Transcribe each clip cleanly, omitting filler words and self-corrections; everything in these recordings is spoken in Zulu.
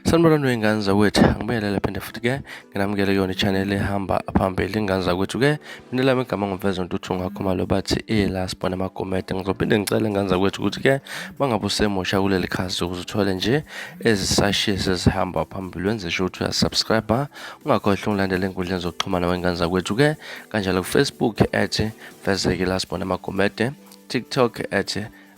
Sanibonani wey'ngane zakwethu, angibingelela phinde futhi-ke nginamukele kuyona i-channel ehamba phambili iy'ngane zakwethu-ke. Mina lami igama ngiveza Ntuthu Ngakhumalo bathi iLaspo Namakomete. Ngizophinde ngicele iy'ngane zakwethu ukuthi-ke mangabe usemusha kuleli khasi ukuze uthole nje ezisashisi ezihamba phambili, wenze sure ukuthi uyasubscribe, ungakhohlwa ungilandela ey'nkundleni zokuxhumana wey'ngane zakwethu-ke, kanjalo ku-Facebook @Fezeka iLaspo Namakomete, TikTok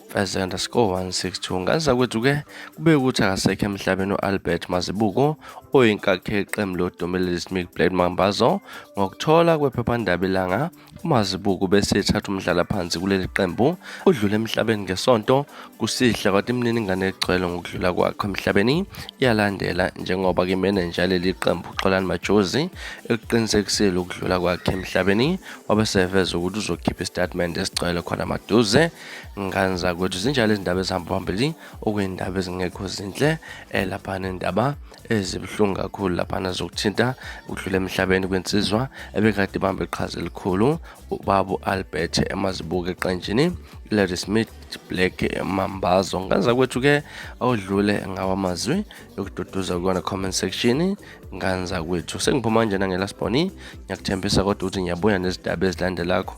@Fez_162. Ngane zakwethu-ke kube ukuthi akasekho emhlabeni u-Albert Mazibuko oyinkakhe yeqembu lodumo Smith Blade Mambazo. Ngokuthola kwephephandaba Ilanga, uMazibuko bese ethatha umhlala phansi kuleli qembu, udlule emhlabeni ngesonto kusihlwa, kwathi imininingwane egcwele ngokudlula kwakhe emhlabeni iyalandela njengoba imenenja leli qembu uXolani Majozi ekuqinisekisile ukudlula kwakhe emhlabeni, wabeseveza ukuthi uzokhipha istatement esigcwele khona maduze. Ngane zakwethu zinjalo izindaba ezihamba phambili, okuyindaba ezingekho zinhle laphana, indaba ezibuhlungu kakhulu laphana zokuthinta ukudlula emhlabeni kwensizwa ebekade ibambe iqhaza elikhulu, ubaba Albert Mazibuko eqenjini Smith Black Mambazo. Ngane zakwethu-ke awudlule ngawamazwi yokududuza kuyona comment section. Ngane zakwethu sengiphuma nje nangelasiboni, ngiyakuthembisa kodwa ukuthi ngiyabuya nezindaba ezilandelakho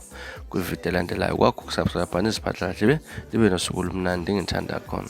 kwividiyo elandelayo. Kwakho kusubscribe neziphathla libe nosuku olumnandi, ngithanda khona.